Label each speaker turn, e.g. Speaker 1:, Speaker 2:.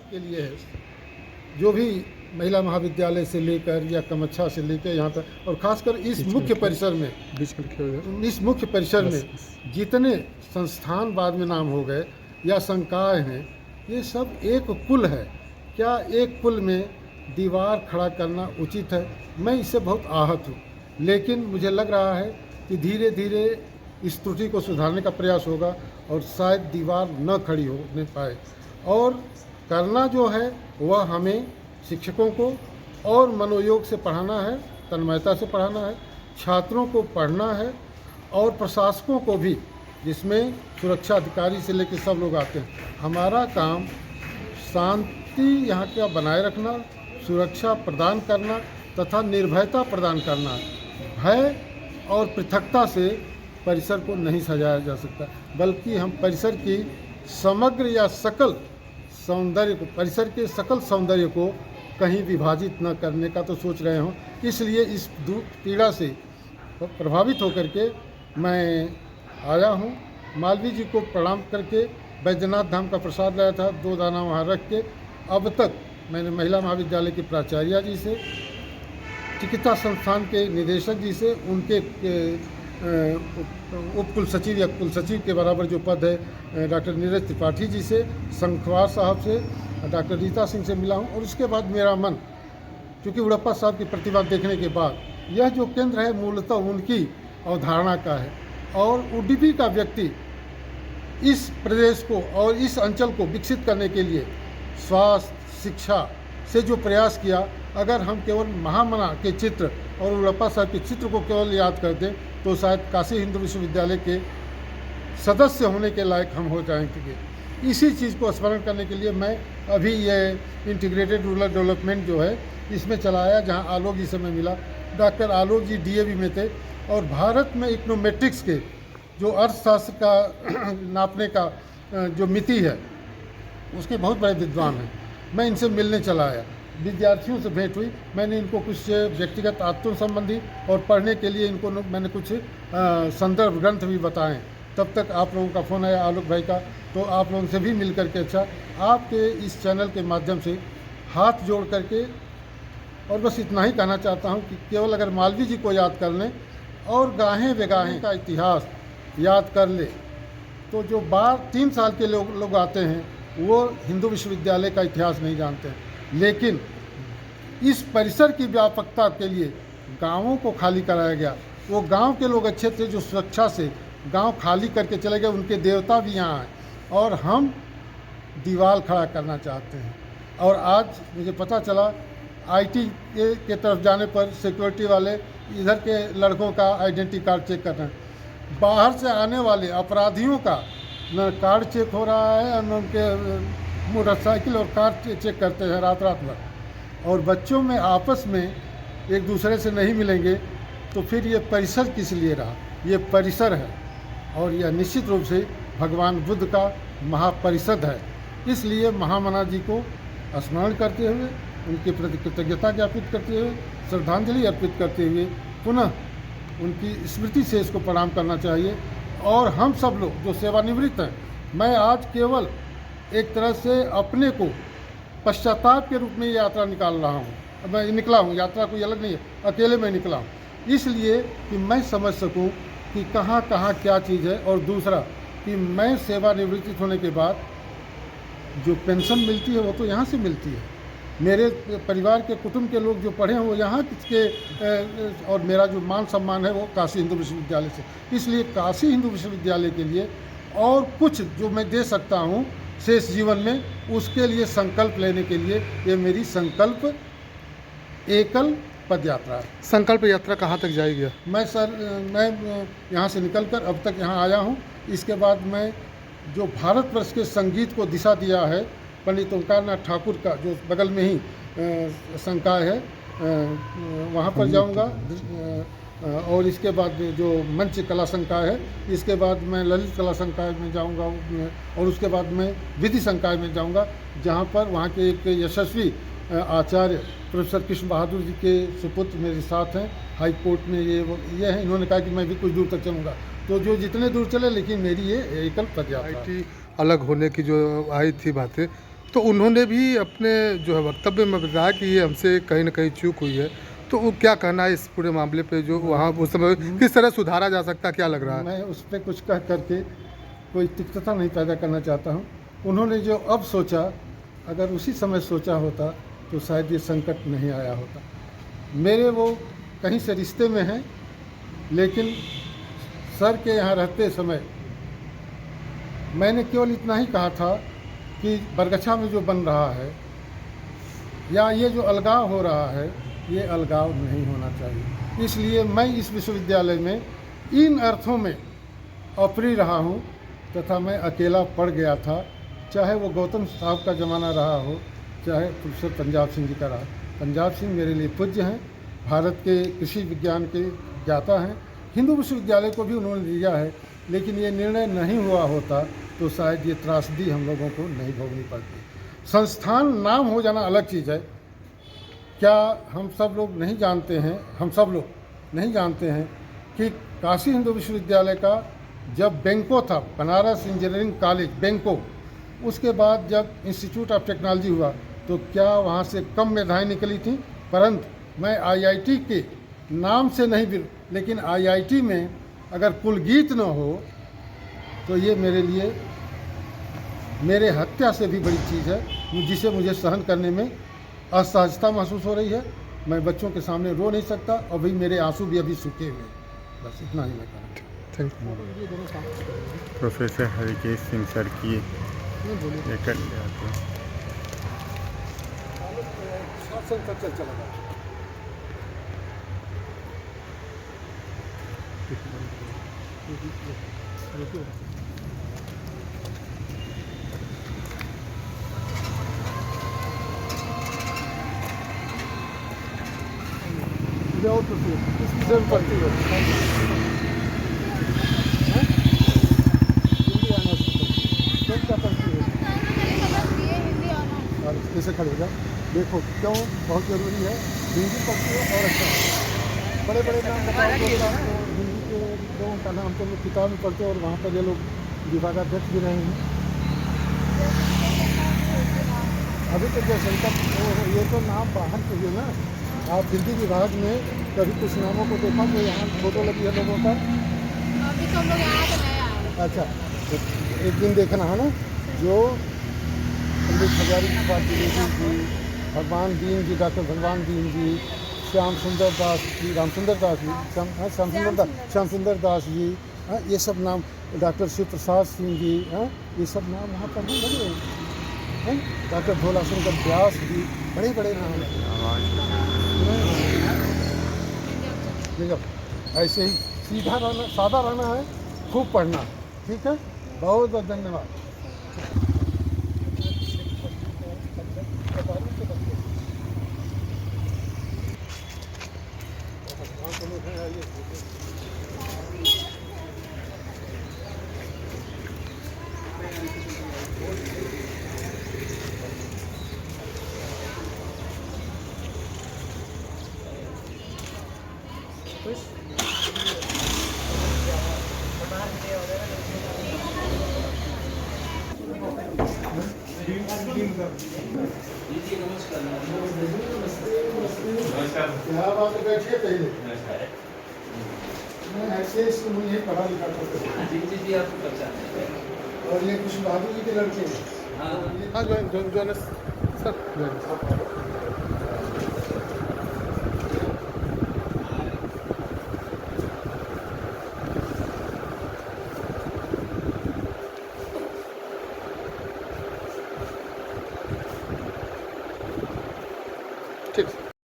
Speaker 1: के लिए है, जो भी महिला महाविद्यालय से लेकर या कमच्छा से लेकर यहाँ तक, और खासकर इस मुख्य परिसर में, इस मुख्य परिसर में जितने संस्थान बाद में नाम हो गए या संकाय हैं, ये सब एक पुल है। क्या एक पुल में दीवार खड़ा करना उचित है? मैं इससे बहुत आहत हूँ, लेकिन मुझे लग रहा है कि धीरे धीरे इस त्रुटि को सुधारने का प्रयास होगा और शायद दीवार न खड़ी होने पाए। और करना जो है वह हमें शिक्षकों को और मनोयोग से पढ़ाना है, तन्मयता से पढ़ाना है, छात्रों को पढ़ना है, और प्रशासकों को भी, जिसमें सुरक्षा अधिकारी से लेकर सब लोग आते हैं। हमारा काम शांति यहाँ का बनाए रखना, सुरक्षा प्रदान करना तथा निर्भयता प्रदान करना। भय और पृथकता से परिसर को नहीं सजाया जा सकता, बल्कि हम परिसर की समग्र या सकल सौंदर्य को, परिसर के सकल सौंदर्य को कहीं विभाजित न करने का तो सोच रहे हों। इसलिए इस पीड़ा से प्रभावित होकर के मैं आया हूँ। मालवीय जी को प्रणाम करके बैद्यनाथ धाम का प्रसाद लाया था, 2 दाना वहाँ रख के। अब तक मैंने महिला महाविद्यालय की प्राचार्या जी से, चिकित्सा संस्थान के निदेशक जी से, उनके उप कुलसचिव या कुलसचिव के बराबर जो पद है डॉक्टर नीरज त्रिपाठी जी से, संखवार साहब से, डॉक्टर रीता सिंह से मिला हूँ। और उसके बाद मेरा मन, क्योंकि उड़प्पा साहब की प्रतिभा देखने के बाद, यह जो केंद्र है मूलतः उनकी अवधारणा का है, और उडुपी का व्यक्ति इस प्रदेश को और इस अंचल को विकसित करने के लिए स्वास्थ्य शिक्षा से जो प्रयास किया, अगर हम केवल महामना के चित्र और उड़प्पा साहब के चित्र को केवल याद कर दें तो शायद काशी हिंदू विश्वविद्यालय के सदस्य होने के लायक हम हो जाएंगे। इसी चीज़ को स्मरण करने के लिए मैं अभी ये इंटीग्रेटेड रूरल डेवलपमेंट जो है इसमें चलाया, जहां आलोक जी से मैं मिला। डॉक्टर आलोक जी डीएवी में थे और भारत में इकोनोमेट्रिक्स के जो अर्थशास्त्र का नापने का जो मिति है उसके बहुत बड़े विद्वान हैं। मैं इनसे मिलने चला आया, विद्यार्थियों से भेंट हुई, मैंने इनको कुछ व्यक्तिगत आत्म संबंधी और पढ़ने के लिए इनको मैंने कुछ संदर्भ ग्रंथ भी बताएं। तब तक आप लोगों का फ़ोन आया आलोक भाई का, तो आप लोगों से भी मिल करके अच्छा, आपके इस चैनल के माध्यम से हाथ जोड़ करके और बस इतना ही कहना चाहता हूं कि केवल अगर मालवीय जी को याद कर लें और गाहें बेगाहें का इतिहास याद कर ले, तो जो 3 साल के लोग आते हैं वो हिंदू विश्वविद्यालय का इतिहास नहीं जानते हैं। लेकिन इस परिसर की व्यापकता के लिए गांवों को खाली कराया गया। वो गांव के लोग अच्छे थे जो सुरक्षा से गांव खाली करके चले गए, उनके देवता भी यहाँ आए, और हम दीवार खड़ा करना चाहते हैं। और आज मुझे पता चला आईटी के तरफ जाने पर सिक्योरिटी वाले इधर के लड़कों का आइडेंटिटी कार्ड चेक कर रहे हैं। बाहर से आने वाले अपराधियों का न कार्ड चेक हो रहा है, न उनके मोटरसाइकिल और कार चेक करते हैं रात भर। और बच्चों में आपस में एक दूसरे से नहीं मिलेंगे तो फिर ये परिसर किस लिए रहा? ये परिसर है और यह निश्चित रूप से भगवान बुद्ध का महापरिषद है। इसलिए महामना जी को स्मरण करते हुए, उनके प्रति कृतज्ञता ज्ञापित करते हुए, श्रद्धांजलि अर्पित करते हुए पुनः उनकी स्मृति से इसको प्रणाम करना चाहिए। और हम सब लोग जो सेवानिवृत्त हैं, मैं आज केवल एक तरह से अपने को पश्चाताप के रूप में यात्रा निकाल रहा हूँ। मैं निकला हूँ, यात्रा कोई अलग नहीं है, अकेले मैं निकला हूँ, इसलिए कि मैं समझ सकूँ कि कहाँ कहाँ क्या चीज़ है। और दूसरा कि मैं सेवानिवृत्त होने के बाद जो पेंशन मिलती है वो तो यहाँ से मिलती है। मेरे परिवार के कुटुंब के लोग जो पढ़े हैं वो यहाँ के, और मेरा जो मान सम्मान है वो काशी हिंदू विश्वविद्यालय से। इसलिए काशी हिंदू विश्वविद्यालय के लिए और कुछ जो मैं दे सकता हूँ शेष जीवन में, उसके लिए संकल्प लेने के लिए ये मेरी संकल्प एकल पद यात्रा है।
Speaker 2: संकल्प यात्रा कहाँ तक जाएगी?
Speaker 1: मैं यहाँ से निकलकर अब तक यहाँ आया हूँ। इसके बाद मैं जो भारतवर्ष के संगीत को दिशा दिया है पंडित ओंकारनाथ ठाकुर का जो बगल में ही संकाय है, वहाँ पर जाऊँगा। और इसके बाद जो मंच कला संकाय है, इसके बाद मैं ललित कला संकाय में जाऊँगा। और उसके बाद मैं विधि संकाय में जाऊँगा, जहाँ पर वहाँ के एक यशस्वी आचार्य प्रोफेसर कृष्ण बहादुर जी के सुपुत्र मेरे साथ हैं हाई कोर्ट में। ये हैं, इन्होंने कहा कि मैं भी कुछ दूर तक चलूँगा। तो जो जितने दूर चले, लेकिन मेरी ये एकल पद यात्रा।
Speaker 2: IT अलग होने की जो आई थी बातें, तो उन्होंने भी अपने जो है वक्तव्य में बताया कि ये हमसे कहीं ना कहीं चूक हुई है। तो वो क्या कहना है इस पूरे मामले पे, जो वहाँ उस समय किस तरह सुधारा जा सकता है, क्या लग रहा है?
Speaker 1: मैं उस पर कुछ कह करके कोई तिक्तता नहीं पैदा करना चाहता हूँ। उन्होंने जो अब सोचा, अगर उसी समय सोचा होता तो शायद ये संकट नहीं आया होता। मेरे वो कहीं से रिश्ते में हैं, लेकिन सर के यहाँ रहते समय मैंने केवल इतना ही कहा था कि बरगछा में जो बन रहा है या ये जो अलगाव हो रहा है, ये अलगाव नहीं होना चाहिए। इसलिए मैं इस विश्वविद्यालय में इन अर्थों में अप्रिय रहा हूँ तथा मैं अकेला पड़ गया था। चाहे वो गौतम साहब का ज़माना रहा हो, चाहे प्रोफेसर पंजाब सिंह जी का रहा। पंजाब सिंह मेरे लिए पूज्य हैं, भारत के कृषि विज्ञान के ज्ञाता हैं। हिंदू विश्वविद्यालय को भी उन्होंने दिया है, लेकिन ये निर्णय नहीं हुआ होता तो शायद ये त्रासदी हम लोगों को नहीं भोगनी पड़ती। संस्थान नाम हो जाना अलग चीज़ है। क्या हम सब लोग नहीं जानते हैं, हम सब लोग नहीं जानते हैं कि काशी हिंदू विश्वविद्यालय का जब बैंको था, बनारस इंजीनियरिंग कॉलेज बैंको, उसके बाद जब इंस्टीट्यूट ऑफ टेक्नोलॉजी हुआ, तो क्या वहाँ से कम मेधाएँ निकली थी? परंतु मैं IIT के नाम से नहीं, लेकिन IIT में अगर कुलगीत न हो तो ये मेरे लिए मेरे हत्या से भी बड़ी चीज़ है, जिसे मुझे सहन करने में असहजता महसूस हो रही है। मैं बच्चों के सामने रो नहीं सकता और भाई मेरे आंसू भी अभी सूखे हुए हैं। बस इतना ही मैं कहना।
Speaker 2: Thank you.
Speaker 3: Professor Harikesh Singh sir की लेकर ले आते हैं।
Speaker 1: जाओ तो फिर किस विषय में पढ़ती हो? हिंदी ऑनर्स तुम क्या पढ़ती हो? और कैसे खड़े हो जाओ, देखो क्यों बहुत ज़रूरी है। हिंदी पढ़ती हो और अच्छा बड़े बड़े नाम बताओ दोस्तों को। हिंदी के लोगों का नाम तो लोग किताब में पढ़ते हो, और वहाँ पर ये लोग विभागाध्यक्ष भी रहे हैं। अभी तो जो संकट, ये तो नाम बाहर के लिए ना। आप हिंदी विभाग में कभी कुछ नामों को देखा तो यहाँ फोटो लगी है लोगों का?
Speaker 4: अभी तो हम लोग यहाँ तो नया आए।
Speaker 1: अच्छा, तो एक दिन देखना है ना, जो पंडित हजारी त्रिपाठी जी, भगवान दीन जी, डॉक्टर भगवान दीन जी, श्याम सुंदर दास जी, रामसुंदर दास जी, श्याम सुंदर दास जी, ये सब नाम, डॉक्टर शिव प्रसाद सिंह जी, ये सब नाम वहाँ पर नहीं लगे हैं। डॉक्टर भोला शंकर व्यास जी, बड़े बड़े नाम हैं। देखो ऐसे ही सीधा रहना, सादा रहना है, खूब पढ़ना। ठीक है, बहुत बहुत धन्यवाद। क्या बात है, बैठिए पहले। मैं ऐसे मुझे पढ़ा लिखा था।
Speaker 5: जी आपको पहचानते हैं।
Speaker 1: और ये कुछ बहादुर जी के लड़के हैं।
Speaker 2: हाँ, जो सर